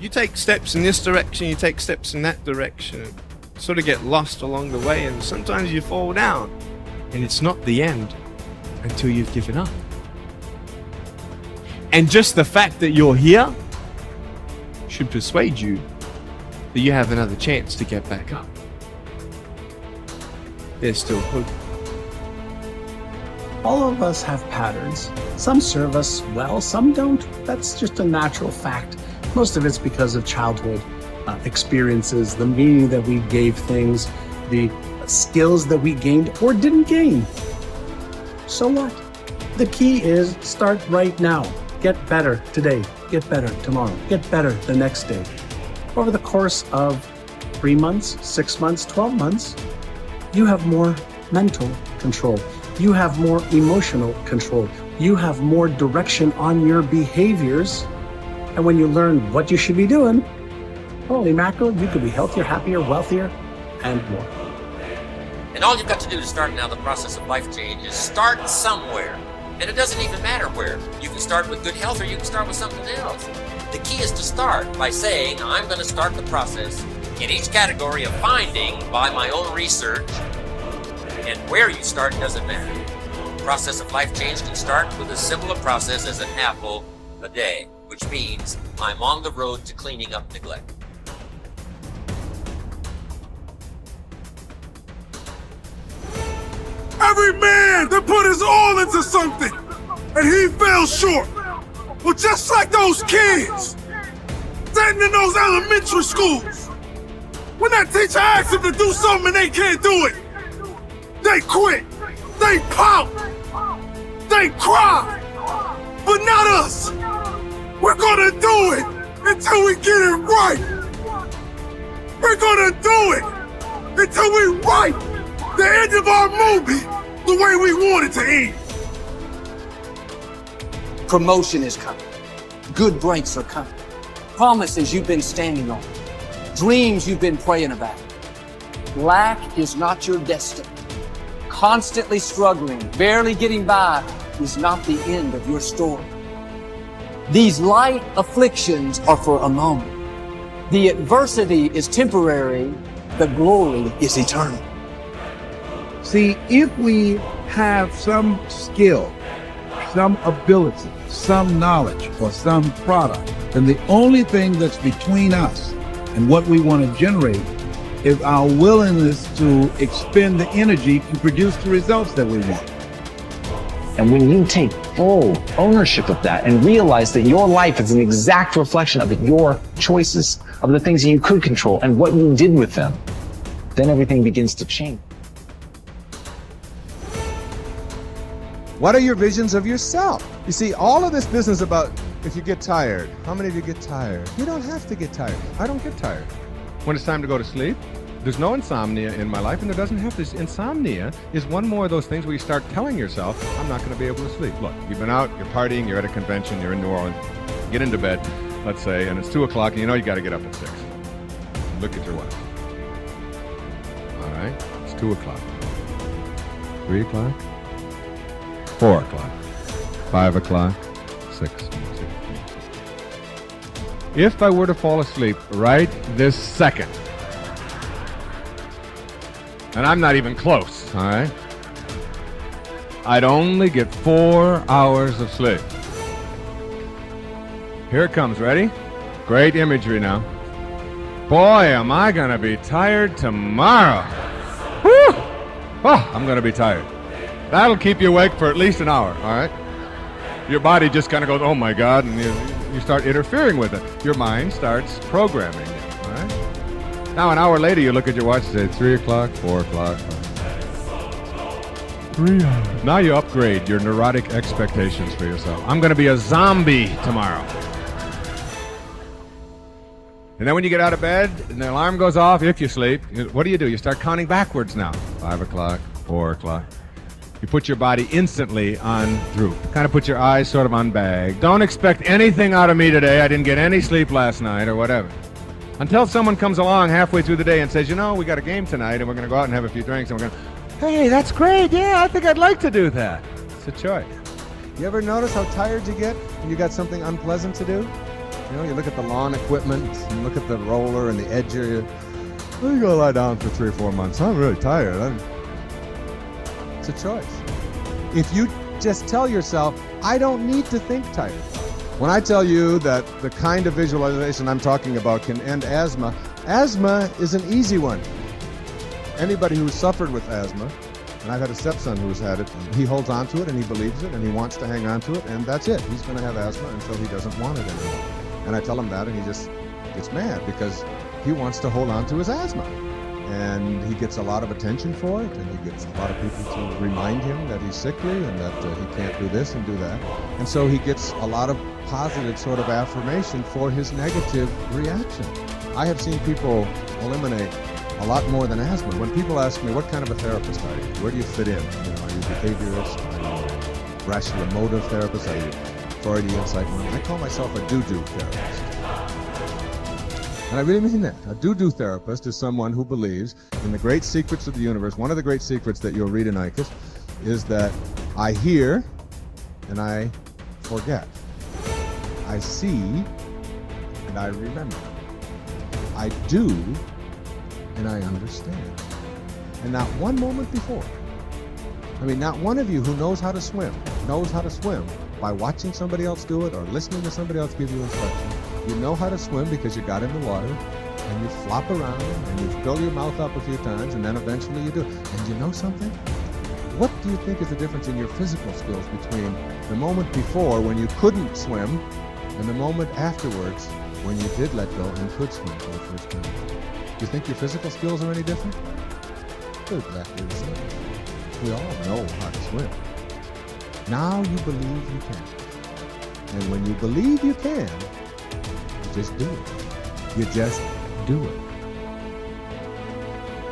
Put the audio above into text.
you take steps in this direction, you take steps in that direction, sort of get lost along the way, and sometimes you fall down, and it's not the end until you've given up. And just the fact that you're here should persuade you that you have another chance to get back up. There's still hope. All of us have patterns. Some serve us well, some don't. That's just a natural fact. Most of it's because of childhood experiences, the meaning that we gave things, the skills that we gained or didn't gain. So what? The key is start right now. Get better today, get better tomorrow, get better the next day. Over the course of 3 months, 6 months, 12 months, you have more mental control. You have more emotional control. You have more direction on your behaviors. And when you learn what you should be doing, holy mackerel, you could be healthier, happier, wealthier, and more. And all you've got to do to start now the process of life change is start somewhere. And it doesn't even matter where. You can start with good health or you can start with something else. The key is to start by saying, I'm going to start the process in each category of finding by my own research. And where you start doesn't matter. The process of life change can start with as simple a process as an apple a day, which means I'm on the road to cleaning up neglect. Every man that put his all into something and he fell short. Well, just like those kids sitting in those elementary schools, when that teacher asks them to do something and they can't do it, they quit, they pout, they cry, but not us. We're gonna do it until we get it right. We're gonna do it until we write the end of our movie the way we want it to end. Promotion is coming. Good breaks are coming. Promises you've been standing on. Dreams you've been praying about. Lack is not your destiny. Constantly struggling, barely getting by is not the end of your story. These light afflictions are for a moment. The adversity is temporary. The glory is eternal. See, if we have some skill, some ability, some knowledge, or some product, then the only thing that's between us and what we want to generate is our willingness to expend the energy to produce the results that we want. And when you take full ownership of that and realize that your life is an exact reflection of your choices, of the things that you could control and what you did with them, then everything begins to change. What are your visions of yourself? You see, all of this business about if you get tired, how many of you get tired? You don't have to get tired. I don't get tired. When it's time to go to sleep, there's no insomnia in my life, and there doesn't have to. Insomnia is one more of those things where you start telling yourself, I'm not going to be able to sleep. Look, you've been out, you're partying, you're at a convention, you're in New Orleans, get into bed, let's say, and it's 2 o'clock, and you know you got to get up at 6. Look at your watch. All right, it's 2 o'clock. 3 o'clock? 4 o'clock, 5 o'clock, 6. If I were to fall asleep right this second, and I'm not even close, all right, I'd only get 4 hours of sleep. Here it comes, ready? Great imagery now. Boy, am I gonna be tired tomorrow. Whew! Oh, I'm gonna be tired. That'll keep you awake for at least an hour, all right? Your body just kind of goes, oh my God, and you start interfering with it. Your mind starts programming it, all right? Now, an hour later, you look at your watch and say, 3 o'clock, 4 o'clock. 3 hours. Now you upgrade your neurotic expectations for yourself. I'm going to be a zombie tomorrow. And then when you get out of bed and the alarm goes off, if you sleep, what do? You start counting backwards now. 5 o'clock, 4 o'clock. You put your body instantly on droop. Kind of put your eyes sort of on bag. Don't expect anything out of me today. I didn't get any sleep last night or whatever. Until someone comes along halfway through the day and says, you know, we got a game tonight and we're going to go out and have a few drinks and we're going to, hey, that's great. Yeah, I think I'd like to do that. It's a choice. You ever notice how tired you get when you got something unpleasant to do? You know, you look at the lawn equipment, and look at the roller and the edger. You go lie down for 3 or 4 months. I'm really tired. It's a choice. If you just tell yourself, I don't need to think tired. When I tell you that the kind of visualization I'm talking about can end asthma, asthma is an easy one. Anybody who's suffered with asthma, and I've had a stepson who's had it, he holds on to it and he believes it and he wants to hang on to it, and that's it. He's going to have asthma until he doesn't want it anymore. And I tell him that and he just gets mad because he wants to hold on to his asthma. And he gets a lot of attention for it, and he gets a lot of people to remind him that he's sickly and that he can't do this and do that. And so he gets a lot of positive sort of affirmation for his negative reaction. I have seen people eliminate a lot more than asthma. When people ask me, what kind of a therapist are you? Where do you fit in? You know, are you a behaviorist? Are you a rational emotive therapist? Are you Freudian psychoanalyst? I call myself a do-do therapist. And I really mean that. A do-do therapist is someone who believes in the great secrets of the universe. One of the great secrets that you'll read in ICUS is that I hear and I forget. I see and I remember. I do and I understand. And not one moment before. Not one of you who knows how to swim by watching somebody else do it or listening to somebody else give you instructions. You know how to swim because you got in the water and you flop around and you fill your mouth up a few times and then eventually you do. And you know something? What do you think is the difference in your physical skills between the moment before when you couldn't swim and the moment afterwards when you did let go and could swim for the first time? Do you think your physical skills are any different? They're exactly the same. We all know how to swim. Now you believe you can. And when you believe you can, you just do it. You just do it.